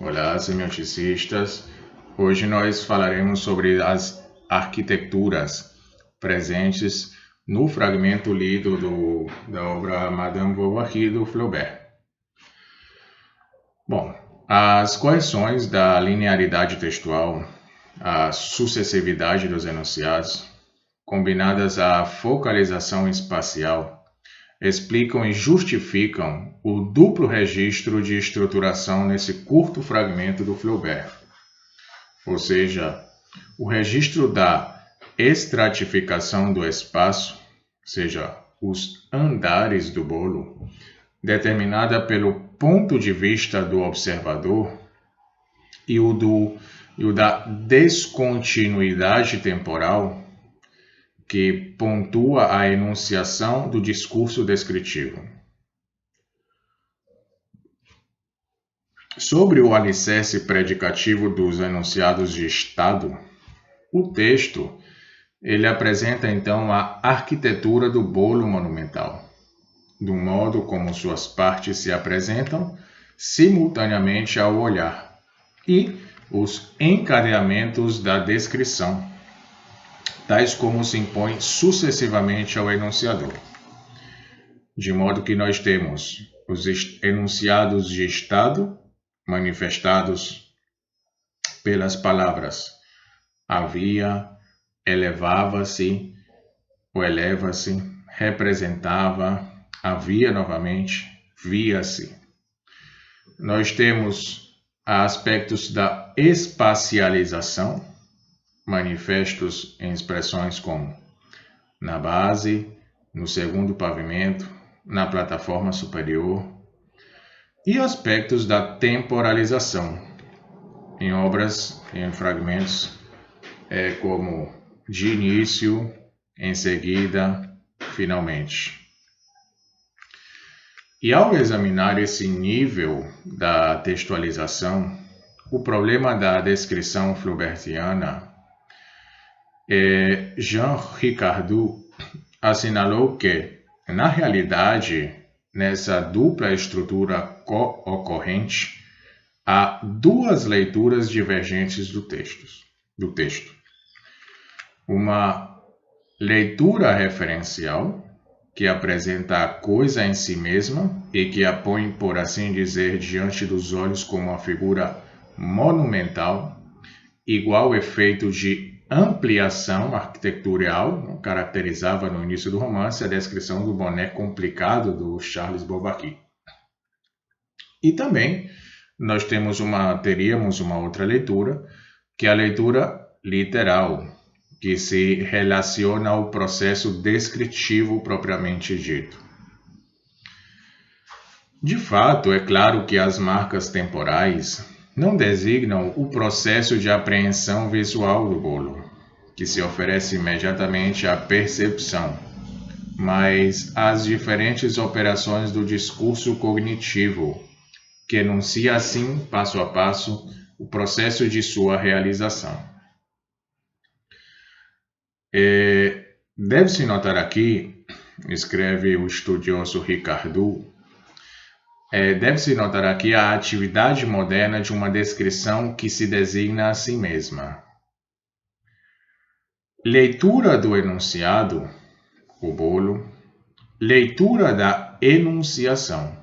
Olá, semioticistas. Hoje nós falaremos sobre as arquiteturas presentes no fragmento lido da obra Madame Bovary do Flaubert. Bom, as correções da linearidade textual, a sucessividade dos enunciados, combinadas à focalização espacial, explicam e justificam o duplo registro de estruturação nesse curto fragmento do Flaubert, ou seja, o registro da estratificação do espaço, ou seja, os andares do bolo, determinada pelo ponto de vista do observador, e o da descontinuidade temporal, que pontua a enunciação do discurso descritivo. Sobre o alicerce predicativo dos enunciados de estado, o texto ele apresenta então a arquitetura do bolo monumental, do modo como suas partes se apresentam simultaneamente ao olhar, e os encadeamentos da descrição, tais como se impõem sucessivamente ao enunciador. De modo que nós temos os enunciados de estado, manifestados pelas palavras havia, elevava-se, ou eleva-se, representava, havia novamente, via-se. Nós temos aspectos da espacialização, manifestos em expressões como na base, no segundo pavimento, na plataforma superior, e aspectos da temporalização, em obras, em fragmentos, como de início, em seguida, finalmente. E ao examinar esse nível da textualização, o problema da descrição flaubertiana, Jean Ricardou assinalou que, na realidade, nessa dupla estrutura co-ocorrente, há duas leituras divergentes do texto. Uma leitura referencial, que apresenta a coisa em si mesma e que a põe, por assim dizer, diante dos olhos como uma figura monumental, igual efeito de ampliação arquitetural, caracterizava no início do romance a descrição do boné complicado do Charles Bovary. E também nós teríamos uma outra leitura, que é a leitura literal, que se relaciona ao processo descritivo propriamente dito. De fato, é claro que as marcas temporais não designam o processo de apreensão visual do bolo, que se oferece imediatamente à percepção, mas às diferentes operações do discurso cognitivo, que enuncia assim, passo a passo, o processo de sua realização. Deve-se notar aqui, escreve o estudioso Ricardou, deve-se notar aqui a atividade moderna de uma descrição que se designa a si mesma. Leitura do enunciado, o bolo, leitura da enunciação,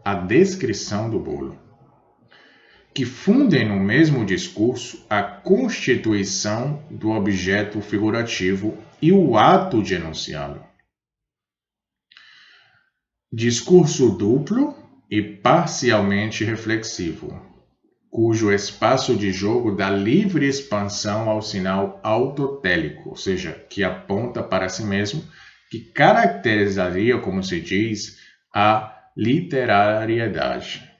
a descrição do bolo, que fundem no mesmo discurso a constituição do objeto figurativo e o ato de enunciá-lo. Discurso duplo e parcialmente reflexivo, cujo espaço de jogo dá livre expansão ao sinal autotélico, ou seja, que aponta para si mesmo, que caracterizaria, como se diz, a literariedade.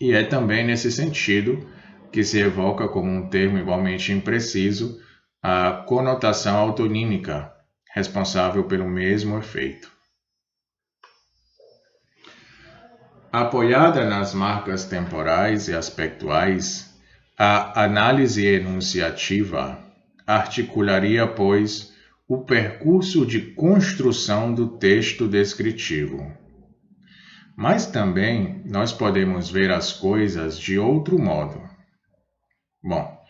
E é também nesse sentido que se evoca como um termo igualmente impreciso a conotação autonímica, responsável pelo mesmo efeito. Apoiada nas marcas temporais e aspectuais, a análise enunciativa articularia, pois, o percurso de construção do texto descritivo. Mas também nós podemos ver as coisas de outro modo. Bom,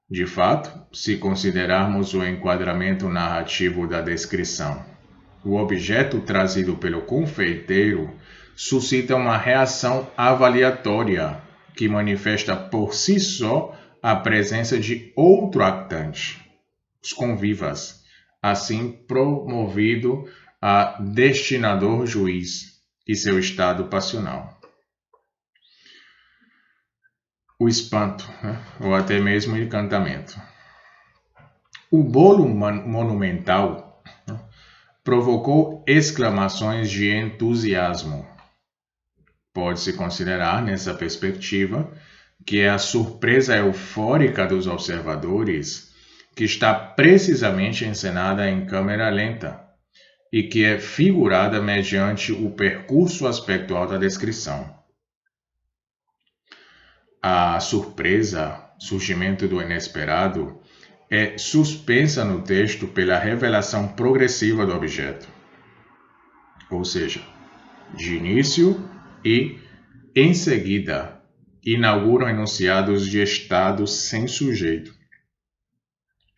de fato, se considerarmos o enquadramento narrativo da descrição, o objeto trazido pelo confeiteiro suscita uma reação avaliatória que manifesta por si só a presença de outro actante, os convivas, assim promovido a destinador juiz e seu estado passional. O espanto, ou até mesmo o encantamento. O bolo monumental provocou exclamações de entusiasmo. Pode-se considerar, nessa perspectiva, que é a surpresa eufórica dos observadores que está precisamente encenada em câmera lenta e que é figurada mediante o percurso aspectual da descrição. A surpresa, surgimento do inesperado, é suspensa no texto pela revelação progressiva do objeto, ou seja, de início e, em seguida, inauguram enunciados de estado sem sujeito.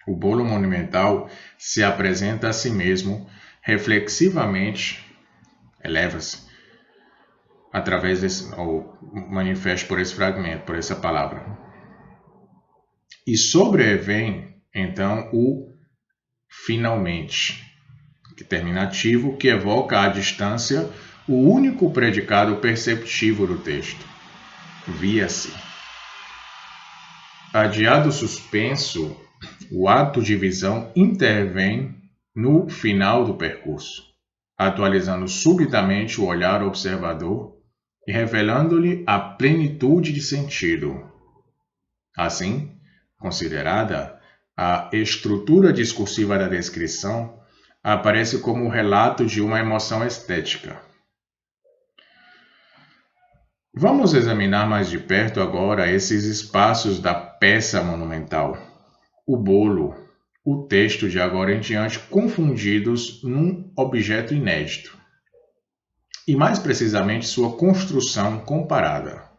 O bolo monumental se apresenta a si mesmo reflexivamente, eleva-se, através desse, ou manifesta por esse fragmento, por essa palavra. E sobrevém, então, o finalmente, que terminativo, que evoca à distância o único predicado perceptivo do texto. Via-se. Adiado o suspenso, o ato de visão intervém no final do percurso, atualizando subitamente o olhar observador e revelando-lhe a plenitude de sentido. Assim, considerada, a estrutura discursiva da descrição aparece como o relato de uma emoção estética. Vamos examinar mais de perto agora esses espaços da peça monumental. O bolo, o texto de agora em diante confundidos num objeto inédito. E mais precisamente sua construção comparada.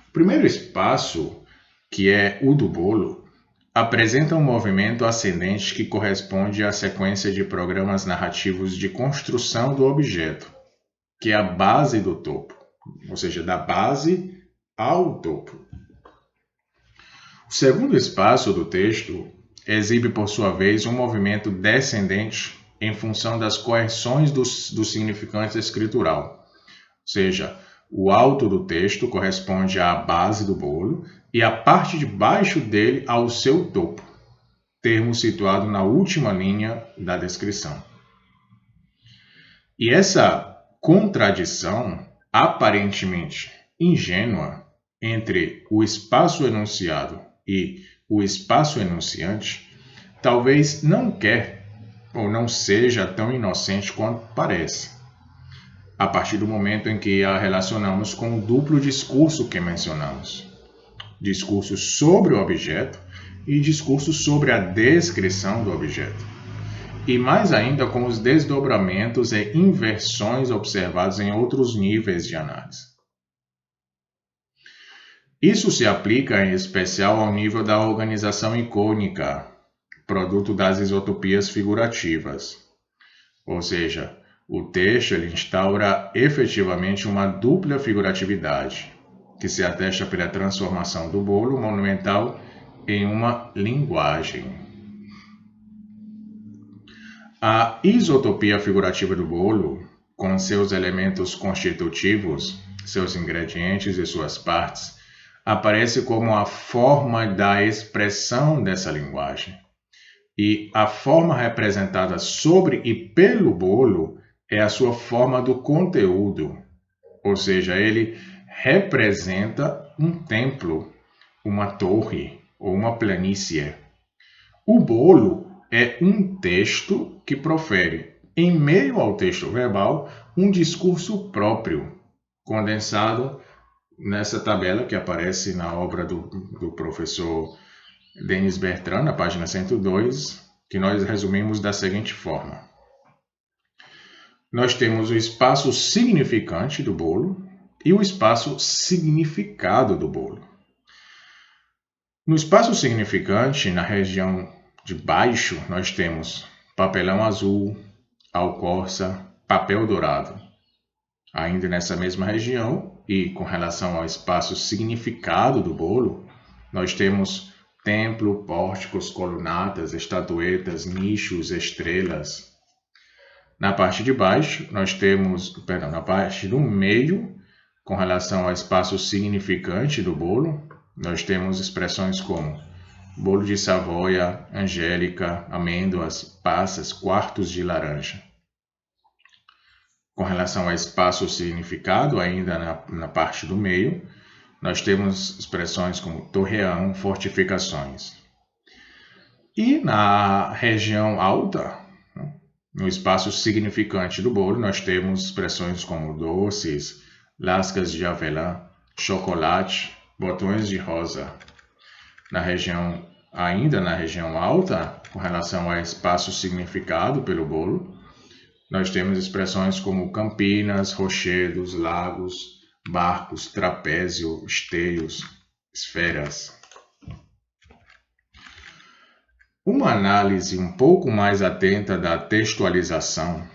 O primeiro espaço, que é o do bolo, apresenta um movimento ascendente que corresponde à sequência de programas narrativos de construção do objeto, que é a base do topo, ou seja, da base ao topo. O segundo espaço do texto exibe, por sua vez, um movimento descendente em função das correções do significante escritural. Ou seja, o alto do texto corresponde à base do bolo e a parte de baixo dele ao seu topo, termo situado na última linha da descrição. E essa contradição, aparentemente ingênua, entre o espaço enunciado e o espaço enunciante, talvez não quer ou não seja tão inocente quanto parece, a partir do momento em que a relacionamos com o duplo discurso que mencionamos. Discurso sobre o objeto e discurso sobre a descrição do objeto. E mais ainda com os desdobramentos e inversões observados em outros níveis de análise. Isso se aplica em especial ao nível da organização icônica, produto das isotopias figurativas. Ou seja, o texto ele instaura efetivamente uma dupla figuratividade, que se atesta pela transformação do bolo monumental em uma linguagem. A isotopia figurativa do bolo, com seus elementos constitutivos, seus ingredientes e suas partes, aparece como a forma da expressão dessa linguagem. E a forma representada sobre e pelo bolo é a sua forma do conteúdo, ou seja, ele representa um templo, uma torre ou uma planície. O bolo é um texto que profere, em meio ao texto verbal, um discurso próprio, condensado nessa tabela que aparece na obra do professor Denis Bertrand, na página 102, que nós resumimos da seguinte forma. nós temos o espaço significante do bolo e o espaço significado do bolo. No espaço significante, na região de baixo, nós temos papelão azul, alcorça, papel dourado. Ainda nessa mesma região, e com relação ao espaço significado do bolo, nós temos templo, pórticos, colunatas, estatuetas, nichos, estrelas. Na parte de baixo, nós temos, na parte do meio, com relação ao espaço significante do bolo, nós temos expressões como bolo de Savoia, angélica, amêndoas, passas, quartos de laranja. Com relação ao espaço significado, ainda na parte do meio, nós temos expressões como torreão, fortificações. E na região alta, no espaço significante do bolo, nós temos expressões como doces, lascas de avelã, chocolate, botões de rosa. Ainda na região alta, com relação ao espaço significado pelo bolo, nós temos expressões como campinas, rochedos, lagos, barcos, trapézio, esteios, esferas. Uma análise um pouco mais atenta da textualização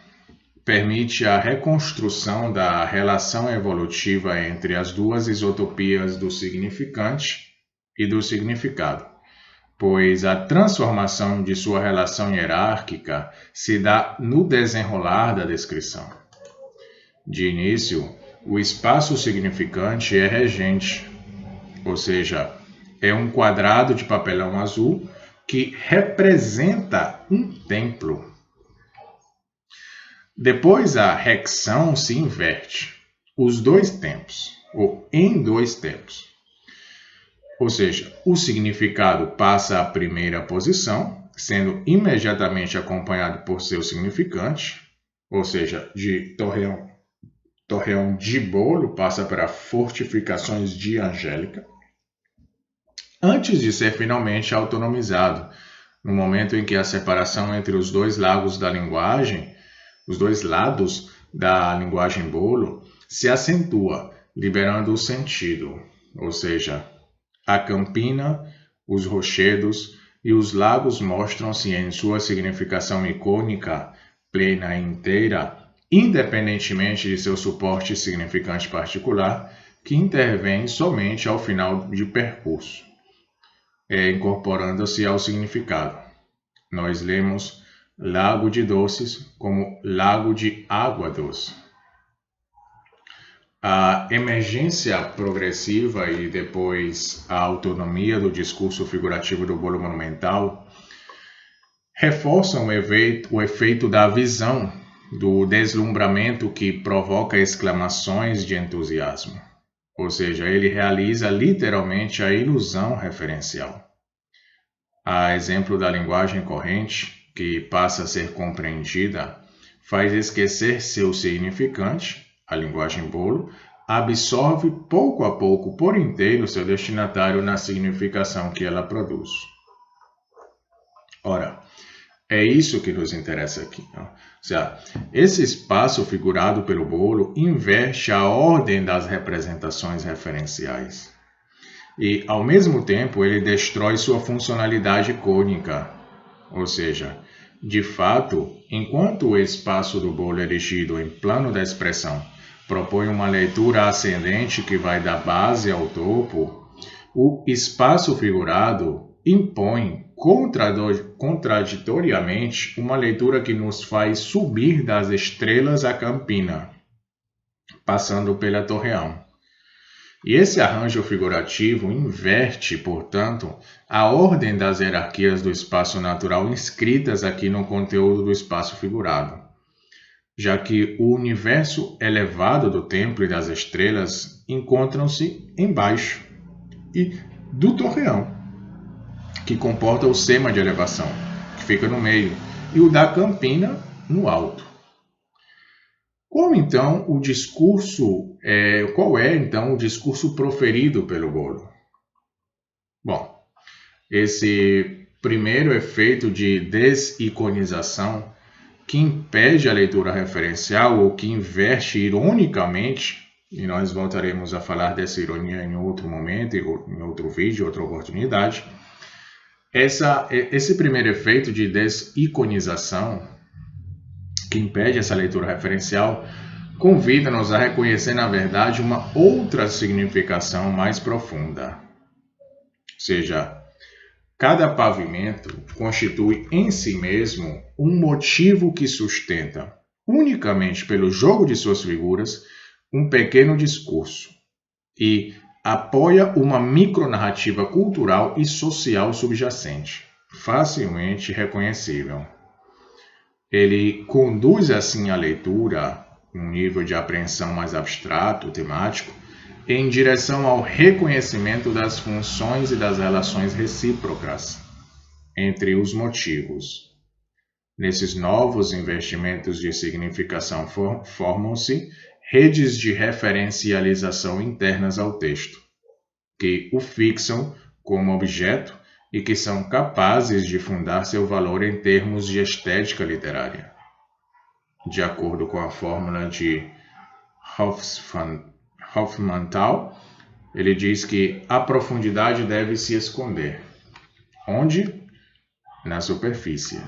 permite a reconstrução da relação evolutiva entre as duas isotopias do significante e do significado, pois a transformação de sua relação hierárquica se dá no desenrolar da descrição. De início, o espaço significante é regente, ou seja, é um quadrado de papelão azul que representa um templo. Depois a rexão se inverte, os dois tempos, ou em dois tempos. Ou seja, o significado passa à primeira posição, sendo imediatamente acompanhado por seu significante, ou seja, de torreão de bolo passa para fortificações de angélica, antes de ser finalmente autonomizado, no momento em que a separação entre os dois lados da linguagem bolo, se acentua, liberando o sentido, ou seja, a campina, os rochedos e os lagos mostram-se em sua significação icônica, plena e inteira, independentemente de seu suporte significante particular, que intervém somente ao final de percurso, incorporando-se ao significado. Nós lemos lago de doces como lago de água doce. A emergência progressiva e depois a autonomia do discurso figurativo do bolo monumental reforçam o efeito da visão, do deslumbramento que provoca exclamações de entusiasmo. Ou seja, ele realiza literalmente a ilusão referencial. A exemplo da linguagem corrente, que passa a ser compreendida, faz esquecer seu significante, a linguagem bolo, absorve pouco a pouco por inteiro seu destinatário na significação que ela produz. Ora, é isso que nos interessa aqui. Ou seja, esse espaço figurado pelo bolo inverte a ordem das representações referenciais. E, ao mesmo tempo, ele destrói sua funcionalidade cônica. Ou seja, de fato, enquanto o espaço do bolo erigido em plano da expressão propõe uma leitura ascendente que vai da base ao topo, o espaço figurado impõe contraditoriamente uma leitura que nos faz subir das estrelas à campina, passando pela torreão. E esse arranjo figurativo inverte, portanto, a ordem das hierarquias do espaço natural inscritas aqui no conteúdo do espaço figurado, já que o universo elevado do templo e das estrelas encontram-se embaixo e do torreão, que comporta o sema de elevação, que fica no meio, e o da campina no alto. Qual é então o discurso proferido pelo bolo? Bom, esse primeiro efeito de desiconização que impede a leitura referencial ou que inverte ironicamente, e nós voltaremos a falar dessa ironia em outro momento, em outro vídeo, outra oportunidade. Esse primeiro efeito de desiconização, que impede essa leitura referencial, convida-nos a reconhecer, na verdade, uma outra significação mais profunda. Ou seja, cada pavimento constitui em si mesmo um motivo que sustenta, unicamente pelo jogo de suas figuras, um pequeno discurso e apoia uma micronarrativa cultural e social subjacente, facilmente reconhecível. Ele conduz assim a leitura, um nível de apreensão mais abstrato, temático, em direção ao reconhecimento das funções e das relações recíprocas entre os motivos. Nesses novos investimentos de significação formam-se redes de referencialização internas ao texto, que o fixam como objeto e que são capazes de fundar seu valor em termos de estética literária. De acordo com a fórmula de Hofmannsthal, ele diz que a profundidade deve se esconder. Onde? Na superfície.